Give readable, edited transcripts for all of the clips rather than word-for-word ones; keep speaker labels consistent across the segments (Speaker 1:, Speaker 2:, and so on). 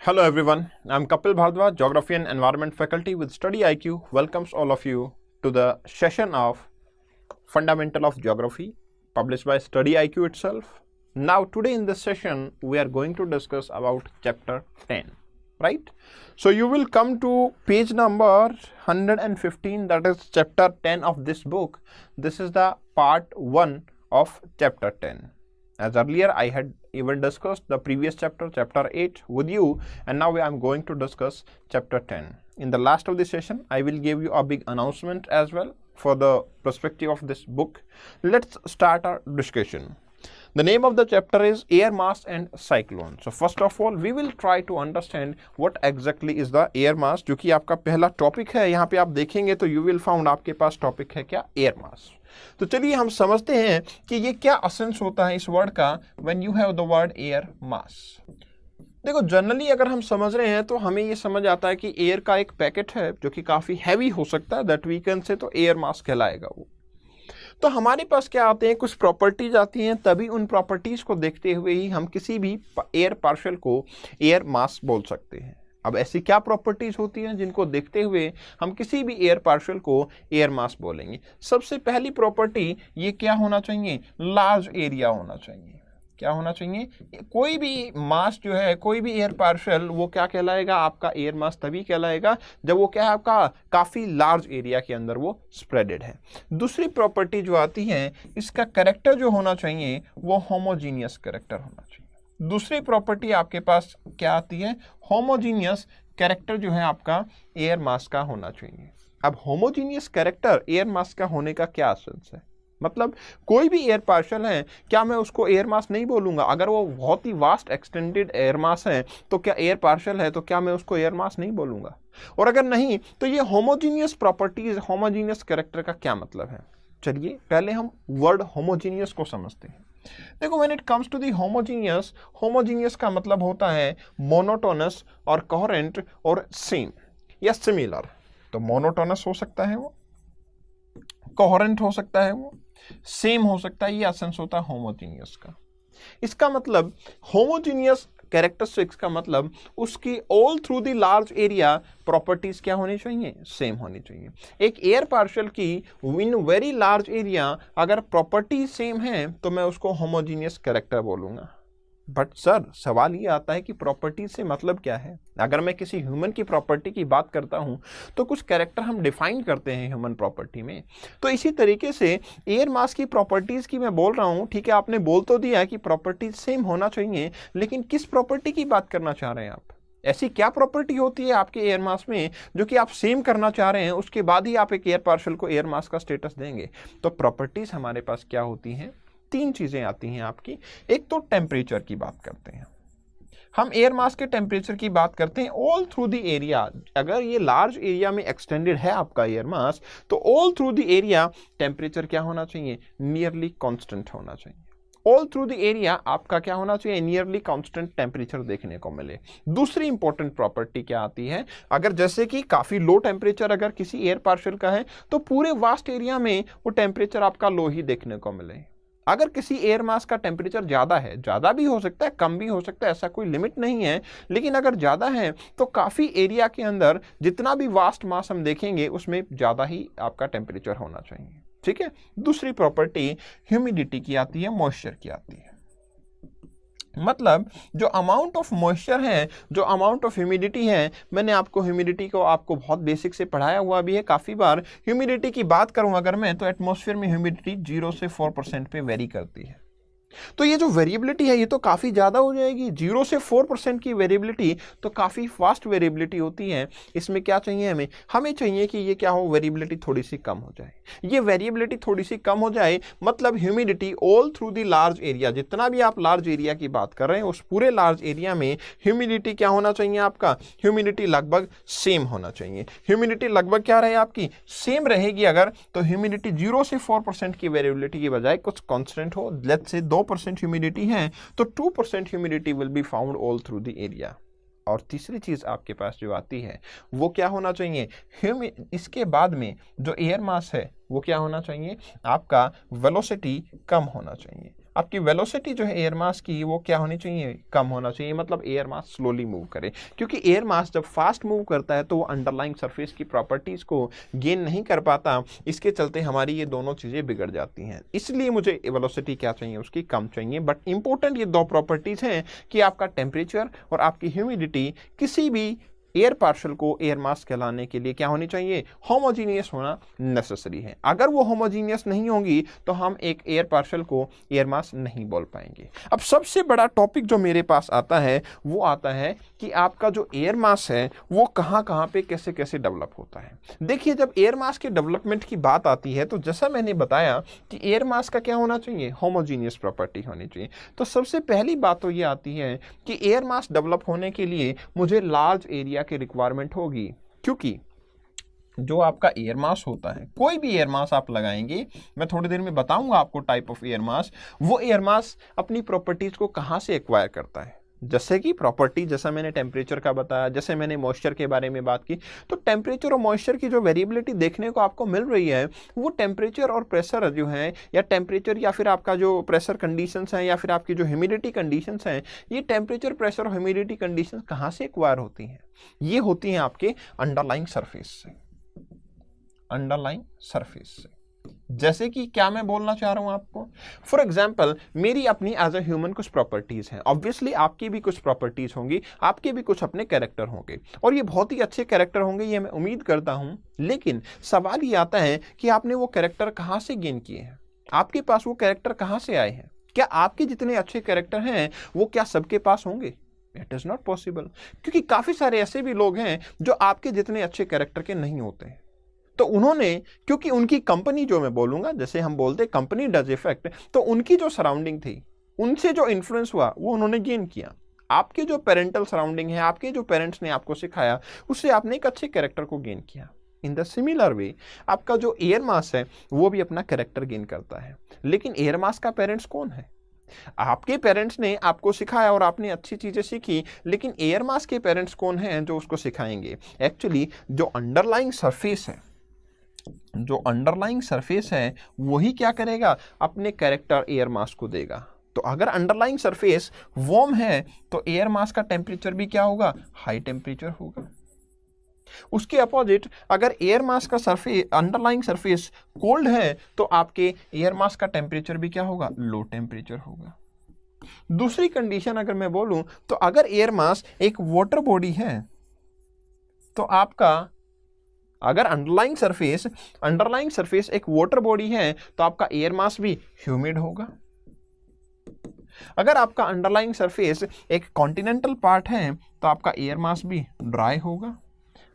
Speaker 1: Hello everyone, I'm Kapil Bhardwaj, Geography and Environment faculty with Study IQ welcomes all of you to the session of Fundamental of Geography published by Study IQ itself. Now today in this session we are going to discuss about chapter 10, right? So you will come to page number 115, that is chapter 10 of this book. This is the part 1 of chapter 10. As earlier I had even discussed the previous chapter, chapter 8 with you, and now I am going to discuss chapter 10. In the last of the session, I will give you a big announcement as well for the perspective of this book. Let's start our discussion. The name of the chapter is Air Mass and Cyclone. So first of all, we will try to understand what exactly is the air mass, जो कि आपका पहला topic है. यहाँ पे आप देखेंगे तो you will find आपके पास टॉपिक है क्या, एयर मास. तो चलिए हम समझते हैं कि ये क्या असेंस होता है इस वर्ड का when you have the word air mass. देखो जनरली अगर हम समझ रहे हैं तो हमें ये समझ आता है कि एयर का एक पैकेट है जो कि काफ़ी हैवी हो सकता है, दैट वी कैन से, तो एयर मास कहलाएगा वो. तो हमारे पास क्या आते हैं, कुछ प्रॉपर्टीज आती हैं, तभी उन प्रॉपर्टीज को देखते हुए ही हम किसी भी एयर पार्शल को एयर मास बोल सकते हैं. अब ऐसी क्या प्रॉपर्टीज होती हैं जिनको देखते हुए हम किसी भी एयर पार्शल को एयर मास बोलेंगे. सबसे पहली प्रॉपर्टी ये क्या होना चाहिए, लार्ज एरिया होना चाहिए. क्या होना चाहिए, कोई भी मास जो है, कोई भी एयर पार्शल, वो क्या कहलाएगा, आपका एयर मास तभी कहलाएगा जब वो क्या है, आपका काफ़ी लार्ज एरिया के अंदर वो स्प्रेडेड है. दूसरी प्रॉपर्टी जो आती है, इसका कैरेक्टर जो होना चाहिए वो होमोजीनियस कैरेक्टर होना चाहिए. दूसरी प्रॉपर्टी आपके पास क्या आती है, होमोजीनियस कैरेक्टर जो है आपका एयर मास का होना चाहिए. अब होमोजीनियस कैरेक्टर एयर मास का होने का क्या सेंस है, मतलब कोई भी एयर पार्शल है, क्या मैं उसको एयर मास नहीं बोलूँगा. अगर वो बहुत ही वास्ट एक्सटेंडेड एयर मास है तो क्या एयर पार्शल है, तो क्या मैं उसको एयर मास नहीं बोलूँगा. और अगर नहीं तो ये होमोजीनियस प्रॉपर्टीज, होमोजीनियस कैरेक्टर का क्या मतलब है. चलिए पहले हम वर्ड होमोजीनियस को समझते हैं. देखो when it comes to the homogeneous, homogeneous का मतलब होता है मोनोटोनस और कोहेरेंट और सेम या सिमिलर. तो मोनोटोनस हो सकता है वो, कोहेरेंट हो सकता है वो, सेम हो सकता है, ये एसेंस होता है होमोजीनियस का. इसका मतलब होमोजीनियस कैरेक्टरिस्टिक्स का मतलब उसकी all through the large area properties क्या होनी चाहिए, सेम होनी चाहिए. एक एयर पार्शल की इन वेरी लार्ज एरिया अगर प्रॉपर्टी सेम है तो मैं उसको होमोजीनियस कैरेक्टर बोलूँगा. बट सर सवाल ये आता है कि प्रॉपर्टी से मतलब क्या है. अगर मैं किसी ह्यूमन की प्रॉपर्टी की बात करता हूँ तो कुछ कैरेक्टर हम डिफाइन करते हैं ह्यूमन प्रॉपर्टी में. तो इसी तरीके से एयर मास की प्रॉपर्टीज़ की मैं बोल रहा हूँ. ठीक है, आपने बोल तो दिया है कि प्रॉपर्टीज सेम होना चाहिए, लेकिन किस प्रॉपर्टी की बात करना चाह रहे हैं आप. ऐसी क्या प्रॉपर्टी होती है आपके एयर मास में जो कि आप सेम करना चाह रहे हैं, उसके बाद ही आप एक एयर पार्शल को एयर मास का स्टेटस देंगे. तो प्रॉपर्टीज हमारे पास क्या होती हैं, तीन चीजें आती हैं आपकी. एक तो टेम्परेचर की बात करते हैं हम, एयर मास के टेम्परेचर की बात करते हैं ऑल थ्रू द एरिया. अगर ये लार्ज एरिया में एक्सटेंडेड है आपका एयर मास तो all through the area temperature क्या होना चाहिए, नियरली कांस्टेंट होना चाहिए. ऑल थ्रू द एरिया आपका क्या होना चाहिए, नियरली कांस्टेंट टेम्परेचर देखने को मिले. दूसरी इंपॉर्टेंट प्रॉपर्टी क्या आती है, अगर जैसे कि काफ़ी लो टेम्परेचर अगर किसी एयर पार्शल का है तो पूरे वास्ट एरिया में वो टेम्परेचर आपका लो ही देखने को मिले. अगर किसी एयर मास का टेम्परेचर ज़्यादा है, ज़्यादा भी हो सकता है, कम भी हो सकता है, ऐसा कोई लिमिट नहीं है, लेकिन अगर ज़्यादा है तो काफ़ी एरिया के अंदर जितना भी वास्ट मास हम देखेंगे उसमें ज़्यादा ही आपका टेम्परेचर होना चाहिए. ठीक है. दूसरी प्रॉपर्टी ह्यूमिडिटी की आती है, मॉइस्चर की आती है. मतलब जो अमाउंट ऑफ मॉइस्चर है, जो अमाउंट ऑफ ह्यूमिडिटी है, मैंने आपको ह्यूमिडिटी को आपको बहुत बेसिक से पढ़ाया हुआ भी है काफ़ी बार. ह्यूमिडिटी की बात करूं अगर मैं, तो एटमॉस्फेयर में ह्यूमिडिटी 0 से 4% पे वेरी करती है. तो ये जो वेरिएबिलिटी है ये तो काफ़ी ज़्यादा हो जाएगी. 0 से 4% की वेरिएबिलिटी तो काफ़ी फास्ट वेरिएबिलिटी होती है. इसमें क्या चाहिए हमें, हमें चाहिए कि ये क्या हो, वेरिएबिलिटी थोड़ी सी कम हो जाए. ये वेरिएबिलिटी थोड़ी सी कम हो जाए मतलब humidity all through the large area, जितना भी आप लार्ज एरिया की बात कर रहे हैं उस पूरे लार्ज एरिया में ह्यूमिडिटी क्या होना चाहिए आपका, ह्यूमिडिटी लगभग सेम होना चाहिए. ह्यूमिडिटी लगभग क्या रहे आपकी, सेम रहेगी. अगर तो ह्यूमिडिटी 0 से 4% की वेरिएबिलिटी की बजाय कुछ कांस्टेंट हो, लेट्स से 2% ह्यूमिडिटी है तो 2% humidity will be found all through the area. और तीसरी चीज आपके पास जो आती है वो क्या होना चाहिए, इसके बाद में जो एयर मास है वो क्या होना चाहिए, आपका वेलोसिटी कम होना चाहिए. आपकी वेलोसिटी जो है एयर मास की वो क्या होनी चाहिए, कम होना चाहिए, मतलब एयर मास स्लोली मूव करे, क्योंकि एयर मास जब फास्ट मूव करता है तो वो अंडरलाइंग सरफेस की प्रॉपर्टीज को गेन नहीं कर पाता, इसके चलते हमारी ये दोनों चीजें बिगड़ जाती हैं। इसलिए मुझे वेलोसिटी क्या चाहिए, उसकी कम चाहिए। बट इंपॉर्टेंट ये दो प्रॉपर्टीज हैं कि आपका टेम्परेचर और आपकी ह्यूमिडिटी किसी भी एयर पार्शल को एयर मास कहलाने के लिए क्या होनी चाहिए, होमोजीनियस होना नेसेसरी है। अगर वो होमोजीनियस नहीं होंगी तो हम एक एयर पार्शल को एयर मास नहीं बोल पाएंगे। अब सबसे बड़ा टॉपिक जो मेरे पास आता है वो आता है कि आपका जो एयर मास है वो कहाँ कहाँ पे कैसे कैसे डेवलप होता है। देखिए, जब एयर मास के डेवलपमेंट की बात आती है तो जैसा मैंने बताया कि एयर मास का क्या होना चाहिए, होमोजीनियस प्रॉपर्टी होनी चाहिए। तो सबसे पहली बात तो ये आती है कि एयर मास डेवलप होने के लिए मुझे लार्ज एरिया की रिक्वायरमेंट होगी, क्योंकि जो आपका एयर मास होता है, कोई भी एयर मास आप लगाएंगे, मैं थोड़ी देर में बताऊंगा आपको टाइप ऑफ एयर मास, वो एयर मास अपनी प्रॉपर्टीज को कहां से एक्वायर करता है। जैसे कि प्रॉपर्टी, जैसा मैंने टेम्परेचर का बताया, जैसे मैंने मॉइस्चर के बारे में बात की, तो टेम्परेचर और मॉइस्चर की जो वेरिएबिलिटी देखने को आपको मिल रही है वो टेम्परेचर और प्रेशर जो है, या टेम्परेचर या फिर आपका जो प्रेशर कंडीशंस हैं या फिर आपकी जो ह्यूमिडिटी कंडीशंस हैं, ये टेम्परेचर, प्रेशर और ह्यूमिडिटी कंडीशंस कहाँ से एक्वायर होती हैं, ये होती हैं आपके अंडरलाइंग सरफेस से, अंडरलाइंग सरफेस से। जैसे कि क्या मैं बोलना चाह रहा हूं आपको, फॉर एग्जाम्पल मेरी अपनी एज अ ह्यूमन कुछ प्रॉपर्टीज हैं, ऑब्वियसली आपकी भी कुछ प्रॉपर्टीज होंगी, आपके भी कुछ अपने कैरेक्टर होंगे, और ये बहुत ही अच्छे कैरेक्टर होंगे, ये मैं उम्मीद करता हूं। लेकिन सवाल ये आता है कि आपने वो कैरेक्टर कहां से गेन किए हैं, आपके पास वो कैरेक्टर कहां से आए हैं। क्या आपके जितने अच्छे कैरेक्टर हैं वो क्या सबके पास होंगे? इट इज नॉट पॉसिबल, क्योंकि काफी सारे ऐसे भी लोग हैं जो आपके जितने अच्छे कैरेक्टर के नहीं होते हैं। तो उन्होंने, क्योंकि उनकी कंपनी, जो मैं बोलूंगा, जैसे हम बोलते कंपनी डज इफेक्ट, तो उनकी जो सराउंडिंग थी, उनसे जो इन्फ्लुएंस हुआ वो उन्होंने गेन किया। आपके जो पेरेंटल सराउंडिंग है, आपके जो पेरेंट्स ने आपको सिखाया, उससे आपने एक अच्छे कैरेक्टर को गेन किया। इन द सिमिलर वे आपका जो एयर मास है वो भी अपना कैरेक्टर गेन करता है। लेकिन एयर मास का पेरेंट्स कौन है? आपके पेरेंट्स ने आपको सिखाया और आपने अच्छी चीजें सीखी, लेकिन एयर मास के पेरेंट्स कौन हैं जो उसको सिखाएंगे? एक्चुअली जो अंडरलाइंग सरफेस है, जो अंडरलाइंग सरफेस है वही क्या करेगा, अपने कैरेक्टर एयर मास को देगा। तो अगर अंडरलाइंग सरफेस वार्म है तो एयर मास का टेम्परेचर भी क्या होगा, हाई टेम्परेचर होगा। उसके अपोजिट अगर एयर मास का सरफेस, अंडरलाइंग सरफेस कोल्ड है तो आपके एयर मास का टेम्परेचर भी क्या होगा, लो टेम्परेचर होगा। दूसरी कंडीशन अगर मैं बोलूं तो अगर एयर मास एक वाटर बॉडी है तो आपका, अगर अंडरलाइंग सरफेस एक वाटर बॉडी है तो आपका एयर मास भी ह्यूमिड होगा। अगर आपका अंडरलाइंग सरफेस एक कॉन्टिनेंटल पार्ट है तो आपका एयर मास भी ड्राई होगा।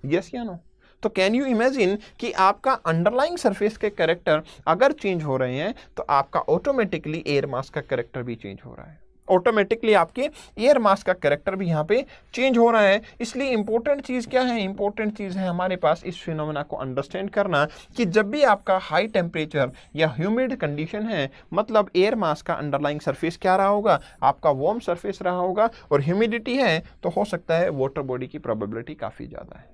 Speaker 1: यस या नो? तो कैन यू इमेजिन कि आपका अंडरलाइंग सरफेस के कैरेक्टर अगर चेंज हो रहे हैं तो आपका ऑटोमेटिकली एयर मास का कैरेक्टर भी चेंज हो रहा है, ऑटोमेटिकली आपके एयर मास का कैरेक्टर भी यहाँ पे चेंज हो रहा है। इसलिए इंपॉर्टेंट चीज क्या है, इंपॉर्टेंट चीज है हमारे पास इस फिनोमेना को अंडरस्टैंड करना कि जब भी आपका हाई टेम्परेचर या ह्यूमिड कंडीशन है, मतलब एयर मास का अंडरलाइंग सरफेस क्या रहा होगा, आपका वार्म सरफेस रहा होगा, और ह्यूमिडिटी है तो हो सकता है वाटर बॉडी की प्रोबेबिलिटी काफी ज्यादा है।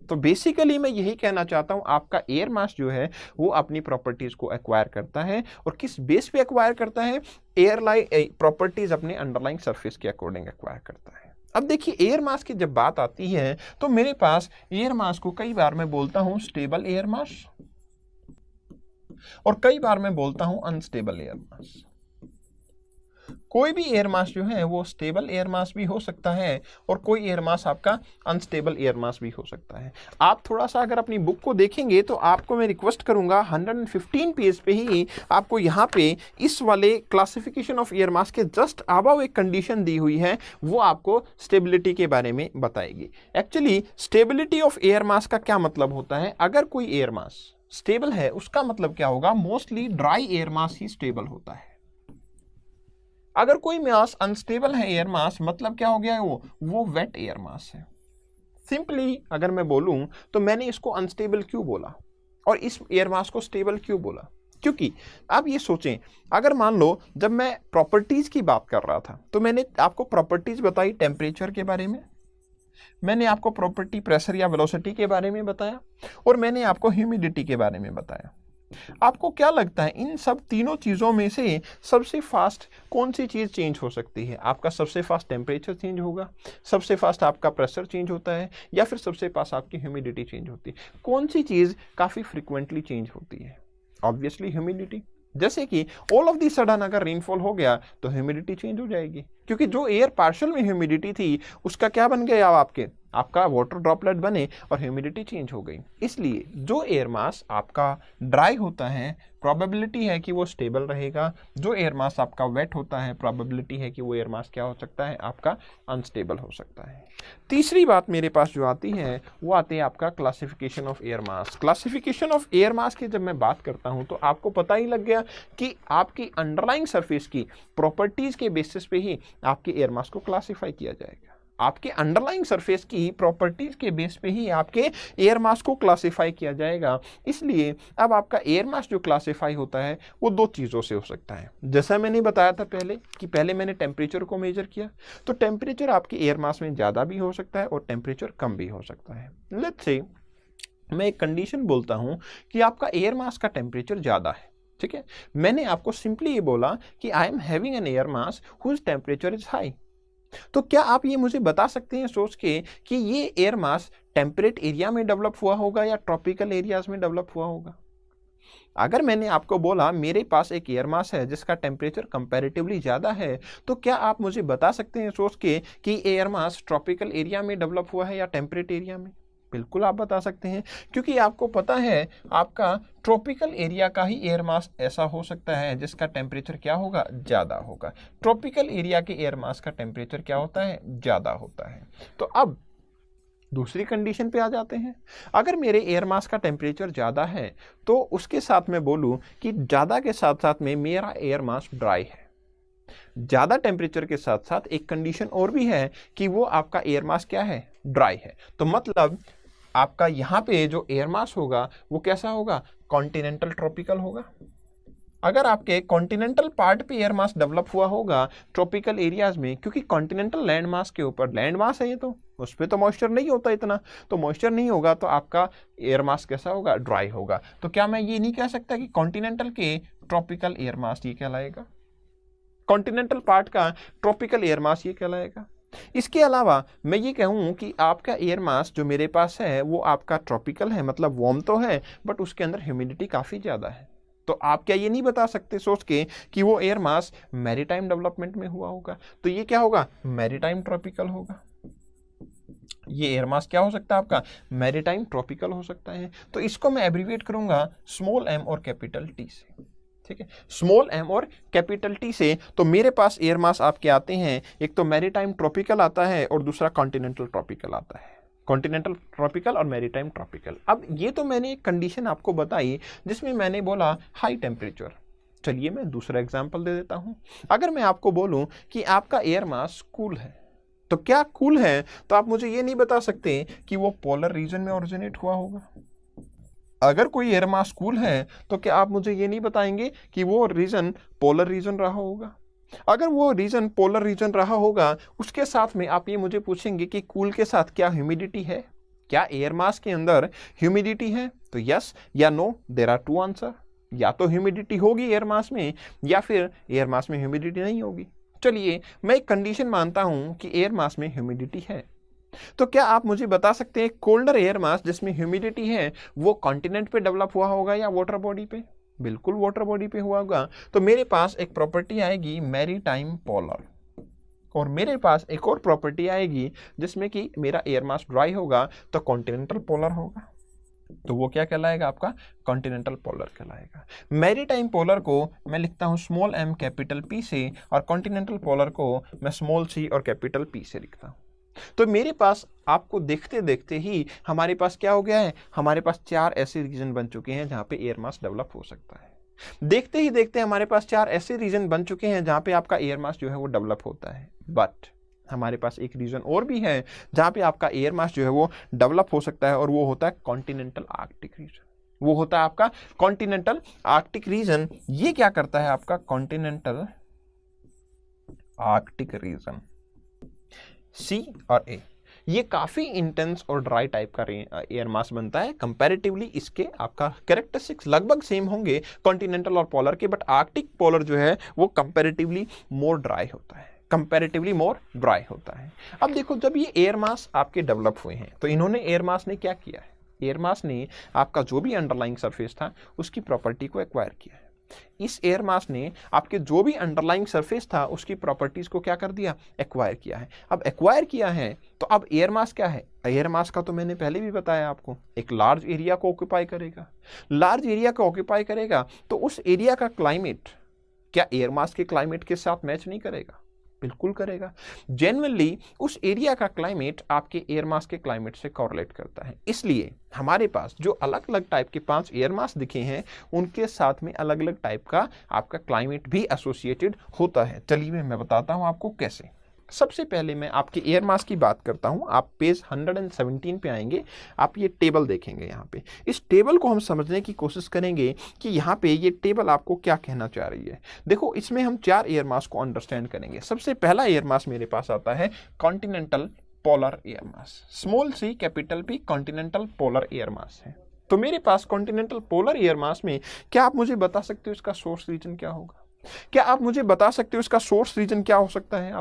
Speaker 1: तो बेसिकली मैं यही कहना चाहता हूं, आपका एयर मास जो है वो अपनी प्रॉपर्टीज को एक्वायर करता है, और किस बेस पे एक्वायर करता है, एयरलाइन प्रॉपर्टीज अपने अंडरलाइंग सरफेस के अकॉर्डिंग एक्वायर करता है। अब देखिए, एयर मास की जब बात आती है तो मेरे पास एयर मास को कई बार मैं बोलता हूं स्टेबल एयर मास, और कई बार मैं बोलता हूं अनस्टेबल एयर मास। कोई भी एयर मास जो है वो स्टेबल एयर मास भी हो सकता है, और कोई एयर मास आपका अनस्टेबल एयर मास भी हो सकता है। आप थोड़ा सा अगर अपनी बुक को देखेंगे तो आपको मैं रिक्वेस्ट करूंगा 115 पेज पे ही आपको यहाँ पे इस वाले क्लासिफिकेशन ऑफ एयर मास के जस्ट अबव एक कंडीशन दी हुई है, वो आपको स्टेबिलिटी के बारे में बताएगी। Actually stability of air mass का क्या मतलब होता है, अगर कोई एयर मास स्टेबल है उसका मतलब क्या होगा, मोस्टली ड्राई एयर मास ही स्टेबल होता है। अगर कोई मास अनस्टेबल है एयर मास, मतलब क्या हो गया है, वो वेट एयर मास है। सिंपली अगर मैं बोलूं तो मैंने इसको अनस्टेबल क्यों बोला और इस एयर मास को स्टेबल क्यों बोला, क्योंकि आप ये सोचें, अगर मान लो जब मैं प्रॉपर्टीज की बात कर रहा था तो मैंने आपको प्रॉपर्टीज बताई टेम्परेचर के बारे में, मैंने आपको प्रॉपर्टी प्रेशर या वेलोसिटी के बारे में बताया, और मैंने आपको ह्यूमिडिटी के बारे में बताया। आपको क्या लगता है इन सब तीनों चीज़ों में से सबसे फास्ट कौन सी चीज़ चेंज हो सकती है? आपका सबसे फास्ट टेम्परेचर चेंज होगा, सबसे फास्ट आपका प्रेशर चेंज होता है, या फिर सबसे फास्ट आपकी ह्यूमिडिटी चेंज होती है? कौन सी चीज़ काफ़ी फ्रिक्वेंटली चेंज होती है? Obviously humidity. जैसे कि ऑल ऑफ दी सडन अगर रेनफॉल हो गया तो ह्यूमिडिटी चेंज हो जाएगी, क्योंकि जो एयर पार्शियल में ह्यूमिडिटी थी उसका क्या बन गया, आपका वाटर ड्रॉपलेट बने और ह्यूमिडिटी चेंज हो गई। इसलिए जो एयर मास आपका ड्राई होता है प्रोबेबिलिटी है कि वो स्टेबल रहेगा, जो एयर मास आपका वेट होता है प्रोबेबिलिटी है कि वो एयर मास क्या हो सकता है, आपका अनस्टेबल हो सकता है। तीसरी बात मेरे पास जो आती है वो आती है आपका classification of air mass. Classification of air mass की जब मैं बात करता हूं तो आपको पता ही लग गया कि आपकी अंडरलाइंग सरफेस की प्रॉपर्टीज के बेसिस पे ही आपके एयर मास को क्लासिफाई किया जाएगा। आपके अंडरलाइंग सरफेस की प्रॉपर्टीज के बेस पे ही आपके एयर मास को क्लासिफाई किया जाएगा। इसलिए अब आपका एयर मास जो क्लासिफाई होता है वो दो चीज़ों से हो सकता है। जैसा मैंने बताया था पहले मैंने टेम्परेचर को मेजर किया, तो टेम्परेचर आपके एयर मास में ज़्यादा भी हो सकता है और टेम्परेचर कम भी हो सकता है। लेट्स से मैं एक कंडीशन बोलता हूं कि आपका एयर मास का टेम्परेचर ज़्यादा है, ठीक है। मैंने आपको सिंपली ये बोला कि I am having an air mass whose temperature is high. तो क्या आप ये मुझे बता सकते हैं सोच के कि ये एयर मास टेम्परेट एरिया में डेवलप हुआ होगा या ट्रॉपिकल एरियाज में डेवलप हुआ होगा? अगर मैंने आपको बोला मेरे पास एक एयर मास है जिसका टेम्परेचर कंपैरेटिवली ज़्यादा है, तो क्या आप मुझे बता सकते हैं सोच के कि एयर मास ट्रॉपिकल एरिया में डेवलप हुआ है या टेम्परेट एरिया में? बिल्कुल आप बता सकते हैं, क्योंकि आपको पता है आपका ट्रॉपिकल एरिया का ही एयर मास ऐसा हो सकता है जिसका टेम्परेचर क्या होगा, ज़्यादा होगा। ट्रॉपिकल एरिया के एयर मास का टेम्परेचर क्या होता है, ज़्यादा होता है। तो अब दूसरी कंडीशन पे आ जाते हैं। अगर मेरे एयर मास का टेम्परेचर ज़्यादा है तो उसके साथ में बोलूँ कि ज़्यादा के साथ साथ में मेरा एयर मास ड्राई है। ज़्यादा टेम्परेचर के साथ साथ एक कंडीशन और भी है कि वो आपका एयर मास क्या है, ड्राई है। तो मतलब आपका यहाँ पे जो एयर मास होगा वो कैसा होगा, कॉन्टिनेंटल ट्रॉपिकल होगा। अगर आपके कॉन्टिनेंटल पार्ट पे एयर मास डेवलप हुआ होगा ट्रॉपिकल एरियाज में, क्योंकि कॉन्टिनेंटल लैंड मास के ऊपर लैंड मास है ये, तो उस पर तो मॉइस्चर नहीं होता इतना, तो मॉइस्चर नहीं होगा तो आपका एयर मास कैसा होगा, ड्राई होगा। तो क्या मैं ये नहीं कह सकता कि कॉन्टिनेंटल के ट्रॉपिकल एयर मास ये कहलाएगा, कॉन्टिनेंटल पार्ट का ट्रॉपिकल एयर मास ये कहलाएगा? इसके अलावा मैं ये कहूँ कि आपका एयर मास जो मेरे पास है वो आपका ट्रॉपिकल है, मतलब वार्म तो है बट उसके अंदर ह्यूमिडिटी काफ़ी ज़्यादा है। तो आप क्या ये नहीं बता सकते सोच के कि वो एयर मास मैरीटाइम डेवलपमेंट में हुआ होगा? तो ये क्या होगा, मैरीटाइम ट्रॉपिकल होगा। ये एयर मास क्या हो सकता है आपका, मैरीटाइम ट्रॉपिकल हो सकता है। तो इसको मैं एब्रीविएट करूंगा स्मॉल एम और कैपिटल टी से, ठीक है, स्मॉल एम और कैपिटल टी से। तो मेरे पास एयर मास आपके आते हैं, एक तो मैरीटाइम ट्रॉपिकल आता है और दूसरा कॉन्टिनेंटल ट्रॉपिकल आता है। कॉन्टिनेंटल ट्रॉपिकल और मैरीटाइम ट्रॉपिकल। अब ये तो मैंने एक कंडीशन आपको बताई जिसमें मैंने बोला हाई टेम्परेचर। चलिए मैं दूसरा एग्जांपल दे देता हूं। अगर मैं आपको बोलूं कि आपका एयर मास कूल है, तो क्या कूल है तो आप मुझे ये नहीं बता सकते कि वो पोलर रीजन में ओरिजिनेट हुआ होगा। अगर कोई एयर मास कूल है तो क्या आप मुझे ये नहीं बताएंगे कि वो रीजन पोलर रीजन रहा होगा। अगर वो रीजन पोलर रीजन रहा होगा उसके साथ में आप ये मुझे पूछेंगे कि कूल के साथ क्या ह्यूमिडिटी है, क्या एयर मास के अंदर ह्यूमिडिटी है? तो यस या no, there are two answer. या तो ह्यूमिडिटी होगी एयर मास में या फिर एयर मास में ह्यूमिडिटी नहीं होगी। चलिए मैं एक कंडीशन मानता हूं कि एयर मास में ह्यूमिडिटी है, तो क्या आप मुझे बता सकते हैं कोल्डर एयर मास जिसमें ह्यूमिडिटी है वो कॉन्टिनेंट पे डेवलप हुआ होगा या वाटर बॉडी पे? बिल्कुल वाटर बॉडी पे हुआ होगा। तो मेरे पास एक प्रॉपर्टी आएगी मैरीटाइम पोलर, और मेरे पास एक और प्रॉपर्टी आएगी जिसमें कि मेरा एयर मास ड्राई होगा तो कॉन्टिनेंटल पोलर होगा। तो वो क्या कहलाएगा, आपका कॉन्टिनेंटल पोलर कहलाएगा। मैरीटाइम पोलर को मैं लिखता हूं स्मॉल एम कैपिटल पी से, और कॉन्टिनेंटल पोलर को मैं स्मॉल सी और कैपिटल पी से लिखता हूं। तो मेरे पास आपको देखते देखते ही हमारे पास क्या हो गया है, हमारे पास 4 ऐसे रीजन बन चुके हैं जहां पे एयर मास डेवलप हो सकता है। देखते ही देखते हमारे पास 4 ऐसे रीजन बन चुके हैं जहां पे आपका एयर मास जो है वो डेवलप होता है। बट हमारे पास एक रीजन और भी है जहां पे आपका एयर मास जो है वो डेवलप हो सकता है, और वो होता है कॉन्टिनेंटल आर्कटिक रीजन। वो होता है आपका कॉन्टिनेंटल आर्कटिक रीजन। ये क्या करता है आपका कॉन्टिनेंटल आर्कटिक रीजन, सी और ए। ये काफ़ी इंटेंस और ड्राई टाइप का एयर मास बनता है। कंपैरेटिवली इसके आपका कैरेक्टरिस्टिक्स लगभग सेम होंगे कॉन्टिनेंटल और पोलर के, बट आर्कटिक पोलर जो है वो कंपैरेटिवली मोर ड्राई होता है, कंपैरेटिवली मोर ड्राई होता है। अब देखो, जब ये एयर मास आपके डेवलप हुए हैं तो इन्होंने एयर मास ने क्या किया है, एयर मास ने आपका जो भी अंडरलाइंग सरफेस था उसकी प्रॉपर्टी को एक्वायर किया है। इस एयर मास ने आपके जो भी अंडरलाइंग सरफेस था उसकी प्रॉपर्टीज को क्या कर दिया, एक्वायर किया है। अब एक्वायर किया है तो अब एयर मास क्या है, एयर मास का तो मैंने पहले भी बताया आपको, एक लार्ज एरिया को ऑक्यूपाई करेगा। लार्ज एरिया को ऑक्यूपाई करेगा तो उस एरिया का क्लाइमेट क्या एयर मास के क्लाइमेट के साथ मैच नहीं करेगा, बिल्कुल करेगा। जेन्युइनली उस एरिया का क्लाइमेट आपके एयर मास के क्लाइमेट से कोरिलेट करता है। इसलिए हमारे पास जो अलग अलग टाइप के 5 एयर मास दिखे हैं उनके साथ में अलग अलग टाइप का आपका क्लाइमेट भी एसोसिएटेड होता है। चलिए मैं बताता हूं आपको कैसे। सबसे पहले मैं आपके एयर मास की बात करता हूं। आप पेज 117 पे आएंगे, आप ये टेबल देखेंगे। यहाँ पे इस टेबल को हम समझने की कोशिश करेंगे कि यहाँ पे ये टेबल आपको क्या कहना चाह रही है। देखो, इसमें हम 4 एयर मास को अंडरस्टैंड करेंगे। सबसे पहला एयर मास मेरे पास आता है continental polar air mass, small c capital P, continental polar air mass है। तो मेरे पास कॉन्टिनेंटल पोलर एयर मास में क्या आप मुझे बता सकते हो इसका सोर्स रीजन क्या होगा? क्या आप मुझे बता सकते हो इसका सोर्स रीजन क्या हो सकता है?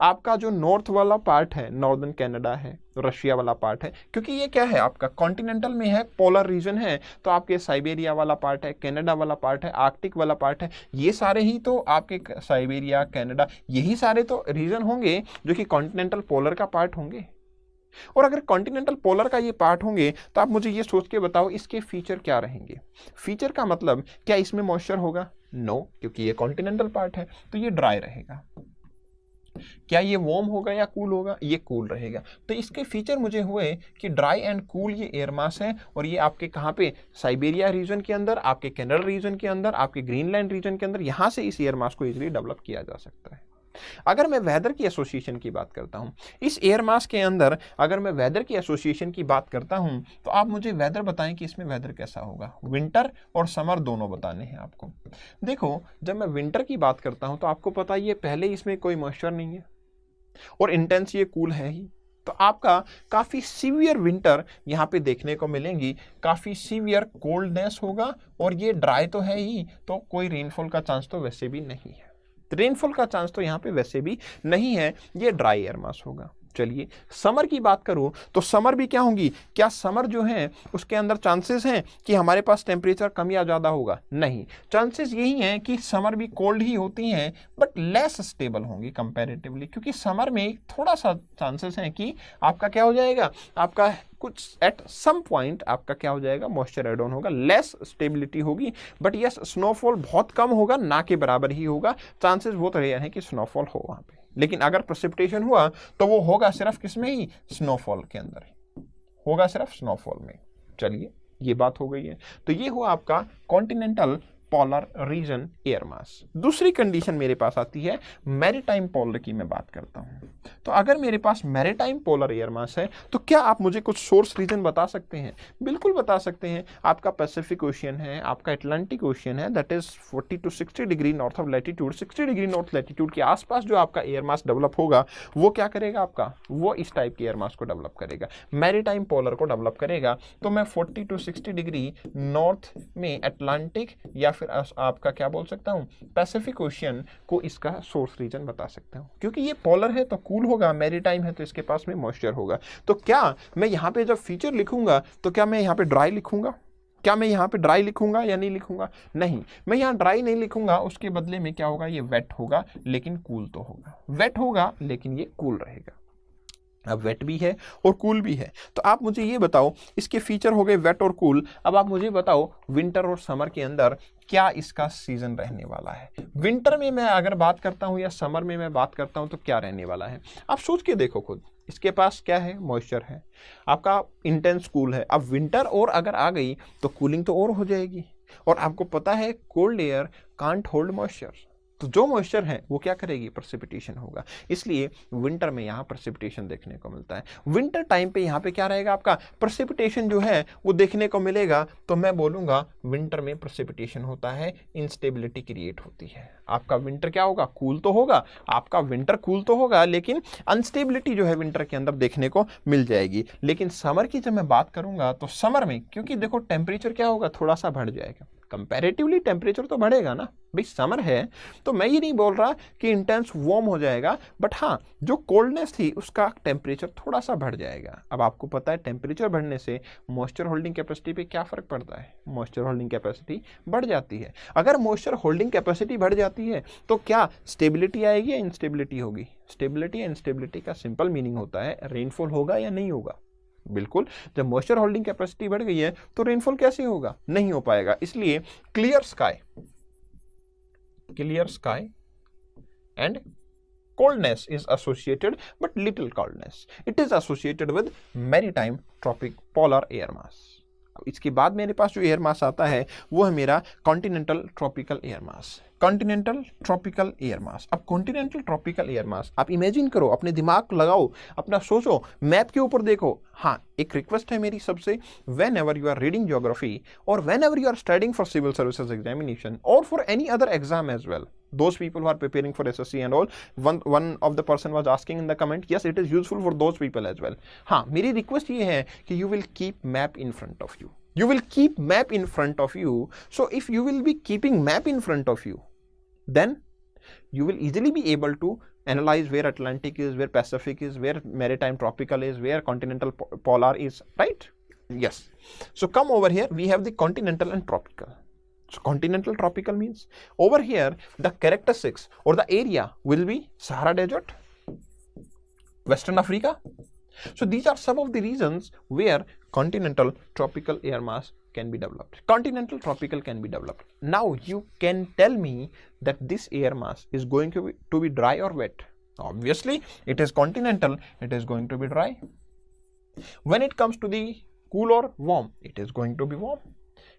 Speaker 1: आपका जो नॉर्थ वाला पार्ट है, नॉर्दर्न कनाडा है, रशिया वाला पार्ट है, क्योंकि ये क्या है आपका कॉन्टिनेंटल में है, पोलर रीजन है, तो आपके साइबेरिया वाला पार्ट है, कनाडा वाला पार्ट है, आर्कटिक वाला पार्ट है। ये सारे ही तो आपके साइबेरिया, कनाडा, यही सारे तो रीजन होंगे जो कि कॉन्टिनेंटल पोलर का पार्ट होंगे। और अगर कॉन्टिनेंटल पोलर का ये पार्ट होंगे तो आप मुझे ये सोच के बताओ इसके फीचर क्या रहेंगे। फीचर का मतलब क्या इसमें मॉइस्चर होगा? नो, क्योंकि ये कॉन्टिनेंटल पार्ट है तो ये ड्राई रहेगा। क्या ये वार्म होगा या कूल होगा? ये कूल रहेगा। तो इसके फीचर मुझे हुए कि ड्राई एंड कूल ये एयर मास है, और ये आपके कहाँ पे, साइबेरिया रीजन के अंदर, आपके कनाडा रीजन के अंदर, आपके ग्रीनलैंड रीजन के अंदर, यहाँ से इस एयर मास को इजीली डेवलप किया जा सकता है। अगर मैं वेदर की एसोसिएशन की बात करता हूं इस एयर मास के अंदर, अगर मैं वेदर की एसोसिएशन की बात करता हूं तो आप मुझे वेदर बताएं कि इसमें वेदर कैसा होगा। विंटर और समर दोनों बताने हैं आपको। देखो, जब मैं विंटर की बात करता हूं तो आपको पता ही है पहले इसमें कोई मॉइस्चर नहीं है और इंटेंस ये कूल है ही, तो आपका काफ़ी सीवियर विंटर यहाँ पे देखने को मिलेंगी, काफ़ी सीवियर कोल्डनेस होगा, और ये ड्राई तो है ही तो कोई रेनफॉल का चांस तो वैसे भी नहीं है। रेनफॉल का चांस तो यहाँ पे वैसे भी नहीं है, ये ड्राई एयर मास होगा। चलिए समर की बात करूं तो समर भी क्या होंगी? क्या समर जो है उसके अंदर चांसेस हैं कि हमारे पास टेम्परेचर कम या ज़्यादा होगा? नहीं, चांसेस यही हैं कि समर भी कोल्ड ही होती हैं बट लेस स्टेबल होंगी कंपैरेटिवली, क्योंकि समर में थोड़ा सा चांसेस हैं कि आपका क्या हो जाएगा, आपका कुछ एट सम पॉइंट आपका क्या हो जाएगा, मॉइस्चर एड ऑन होगा, लेस स्टेबिलिटी होगी, बट यस स्नोफॉल बहुत कम होगा, ना के बराबर ही होगा। चांसेस बहुत रेयर हैं कि स्नोफॉल हो वहाँ पे, लेकिन अगर प्रेसिपिटेशन हुआ तो वो होगा सिर्फ किसमें ही, स्नोफॉल के अंदर ही होगा, सिर्फ स्नोफॉल में। चलिए ये बात हो गई है। तो ये हुआ आपका continental polar region air mass. दूसरी कंडीशन मेरे पास आती है मैरीटाइम पोलर की मैं बात करता हूं। तो अगर मेरे पास मैरीटाइम पोलर एयर मास है तो क्या आप मुझे कुछ सोर्स रीजन बता सकते हैं? बिल्कुल बता सकते हैं। आपका पैसिफिक ओशियन है, आपका अटलांटिक ओशियन है, that is 40 to 60 degree north of latitude, 60 degree north latitude के आसपास जो आपका एयर मास डेवलप होगा वो क्या करेगा आपका, वो इस टाइप के एयर मास को डेवलप करेगा, मैरीटाइम पोलर को डेवलप करेगा। तो मैं 40 to 60 डिग्री नॉर्थ में अटलांटिक या फिर आपका क्या बोल सकता हूं, पैसिफिक ओशियन को इसका सोर्स रीजन बता सकता हूं, क्योंकि ये पोलर है तो कूल होगा, मैरीटाइम है तो इसके पास में मॉइस्चर होगा। तो क्या मैं यहाँ पे जब फीचर लिखूंगा तो क्या मैं यहाँ पे ड्राई लिखूंगा? क्या मैं यहाँ पे ड्राई लिखूंगा या नहीं लिखूंगा? नहीं, मैं यहाँ ड्राई नहीं लिखूंगा, उसके बदले में क्या होगा, ये वेट होगा लेकिन कूल तो होगा, वेट होगा लेकिन ये कूल रहेगा। अब वेट भी है और कूल भी है, तो आप मुझे ये बताओ, इसके फीचर हो गए वेट और कूल। अब आप मुझे बताओ विंटर और समर के अंदर क्या इसका सीजन रहने वाला है। विंटर में मैं अगर बात करता हूं या समर में मैं बात करता हूं तो क्या रहने वाला है, आप सोच के देखो खुद। इसके पास क्या है, मॉइस्चर है, आपका इंटेंस कूल है। अब विंटर और अगर आ गई तो कूलिंग तो और हो जाएगी, और आपको पता है cold air can't hold moisture, तो जो मॉइस्चर है वो क्या करेगी, प्रेसिपिटेशन होगा। इसलिए विंटर में यहाँ प्रेसिपिटेशन देखने को मिलता है। विंटर टाइम पे यहाँ पे क्या रहेगा, आपका प्रेसिपिटेशन जो है वो देखने को मिलेगा। तो मैं बोलूंगा विंटर में प्रेसिपिटेशन होता है, इंस्टेबिलिटी क्रिएट होती है। आपका विंटर क्या होगा, कूल तो होगा, आपका विंटर कूल तो होगा, लेकिन अनस्टेबिलिटी जो है विंटर के अंदर देखने को मिल जाएगी। लेकिन समर की जब मैं बात करूंगा तो समर में, क्योंकि देखो टेम्परेचर क्या होगा, थोड़ा सा बढ़ जाएगा, कंपैरेटिवली टेम्परेचर तो बढ़ेगा ना भाई, समर है। तो मैं ये नहीं बोल रहा कि इंटेंस वार्म हो जाएगा, बट हाँ जो कोल्डनेस थी उसका टेम्परेचर थोड़ा सा बढ़ जाएगा। अब आपको पता है टेम्परेचर बढ़ने से मॉइस्चर होल्डिंग कैपेसिटी पे क्या फर्क पड़ता है, मॉइस्चर होल्डिंग कैपेसिटी बढ़ जाती है। अगर मॉइस्चर होल्डिंग कैपेसिटी बढ़ जाती है तो क्या स्टेबिलिटी आएगी या इंस्टेबिलिटी होगी। स्टेबिलिटी या इंस्टेबिलिटी का सिंपल मीनिंग होता है रेनफॉल होगा या नहीं होगा। बिल्कुल, जब मॉइस्चर होल्डिंग कैपेसिटी बढ़ गई है तो रेनफॉल कैसे होगा, नहीं हो पाएगा। इसलिए clear sky and coldness is associated, but little coldness, it is associated with maritime tropic polar air mass। इसके बाद मेरे पास जो एयर मास आता है वो है मेरा continental tropical air mass. Continental tropical air mass, अब कॉन्टिनेंटल ट्रॉपिकल एयर मास आप इमेजिन करो, अपने दिमाग लगाओ, अपना सोचो, मैप के ऊपर देखो। हाँ, एक रिक्वेस्ट है मेरी सबसे, whenever you are reading geography और whenever you are studying for civil services examination और for any other exam as well, those people who are preparing for SSC and all, one of the person was asking in the comment, yes it is useful for those people as well। हाँ, मेरी request ये है कि you will keep map in front of you, you will keep map in front of you। So if you will be keeping map in front of you, then you will easily be able to analyze where Atlantic is, where Pacific is, where maritime tropical is, where continental polar is, right? Yes, so come over here, we have the continental and tropical। So continental tropical means over here the characteristics or the area will be Sahara Desert, Western Africa। So these are some of the regions where continental tropical air mass can be developed. Continental tropical can be developed. Now you can tell me that this air mass is going to be dry or wet. Obviously it is continental, it is going to be dry. When it comes to the cool or warm, it is going to be warm.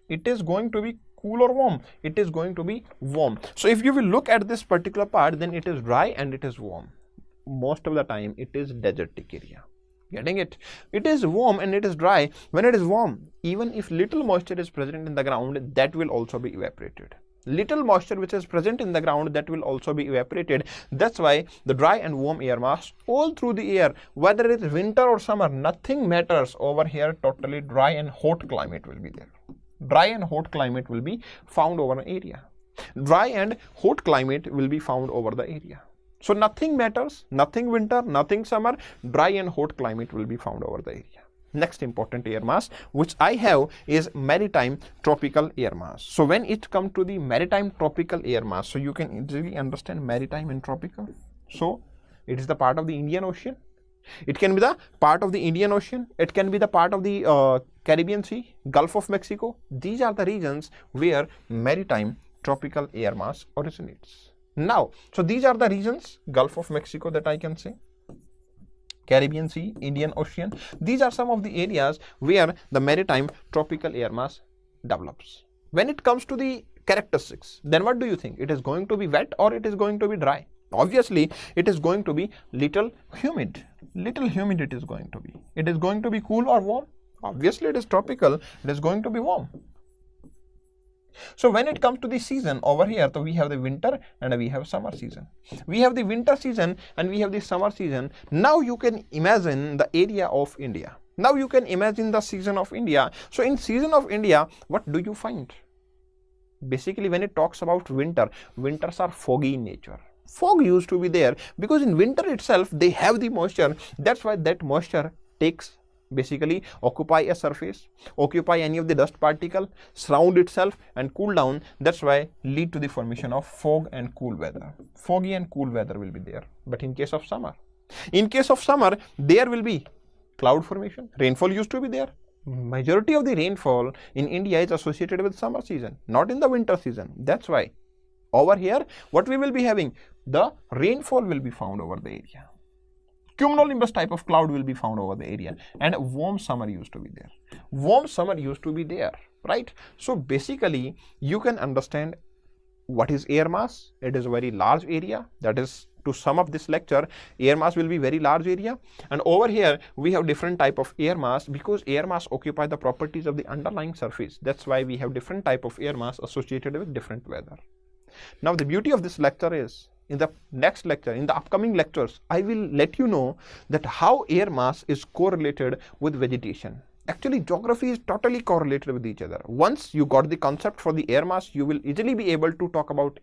Speaker 1: It is going to be cool or warm, it is going to be warm। So if you will look at this particular part, then it is dry and it is warm। Most of the time it is desertic area, getting it? It is warm and it is dry. When it is warm, even if little moisture is present in the ground, that will also be evaporated. Little moisture which is present in the ground, that will also be evaporated। That's why the dry and warm air mass all through the air, whether it is winter or summer, nothing matters over here, totally dry and hot climate will be there। Dry and hot climate will be found over an area। Dry and hot climate will be found over the area। So nothing matters, nothing winter, nothing summer, dry and hot climate will be found over the area। Next important air mass which I have is maritime tropical air mass। So when it comes to the maritime tropical air mass, so you can easily understand maritime and tropical। So it is the part of the Indian Ocean, it can be the part of the Indian Ocean, it can be the part of the Caribbean Sea, Gulf of Mexico। These are the regions where maritime tropical air mass originates। Now, so these are the regions, Gulf of Mexico that I can say, Caribbean Sea, Indian Ocean, these are some of the areas where the maritime tropical air mass develops। When it comes to the characteristics, then what do you think? It is going to be wet or it is going to be dry? Obviously it is going to be little humid it is going to be। It is going to be cool or warm? Obviously it is tropical, it is going to be warm। So when it comes to the season over here, so we have the winter and we have summer season, we have the winter season and we have the summer season। Now you can imagine the area of India, now you can imagine the season of India। So in season of India, what do you find? Basically when it talks about winter, winters are foggy in nature। Fog used to be there because in winter itself they have the moisture, that's why that moisture takes, basically occupy a surface, occupy any of the dust particle, surround itself and cool down, that's why lead to the formation of fog and cool weather। Foggy and cool weather will be there। But in case of summer, there will be cloud formation, rainfall used to be there। Majority of the rainfall in India is associated with summer season, not in the winter season। That's why over here what we will be having, the rainfall will be found over the area, cumulonimbus type of cloud will be found over the area, and warm summer used to be there, right? So basically you can understand what is air mass? It is a very large area. That is, to sum up this lecture, air mass will be very large area. And over here we have different type of air mass, because air mass occupy the properties of the underlying surface. That's why we have different type of air mass associated with different weather. Now the beauty of this lecture is, in the next lecture, in the upcoming lectures, I will let you know that how air mass is correlated with vegetation. Actually, geography is totally correlated with each other. Once you got the concept for the air mass, you will easily be able to talk about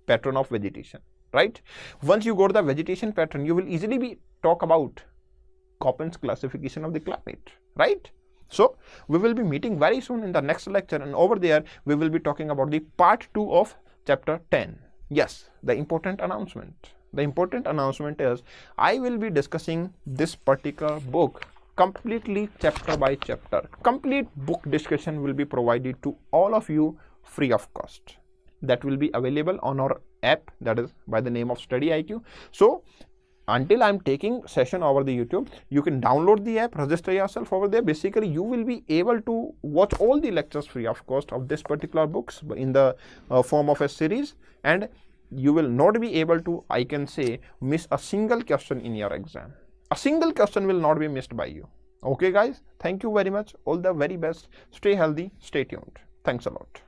Speaker 1: pattern of vegetation, right? Once you got the vegetation pattern, you will easily be talk about Köppen's classification of the climate, right? So we will be meeting very soon in the next lecture, and over there we will be talking about the part 2 of chapter 10. Yes, the important announcement. The important announcement is I will be discussing this particular book completely chapter by chapter. Complete book discussion will be provided to all of you free of cost. That will be available on our app, that is by the name of Study IQ. So until I'm taking session over the YouTube, you can download the app, register yourself over there. Basically, you will be able to watch all the lectures free of cost of this particular books in the form of a series, and you will not be able to, I can say, miss a single question in your exam. A single question will not be missed by you. Okay guys, thank you very much. All the very best. Stay healthy, stay tuned. Thanks a lot.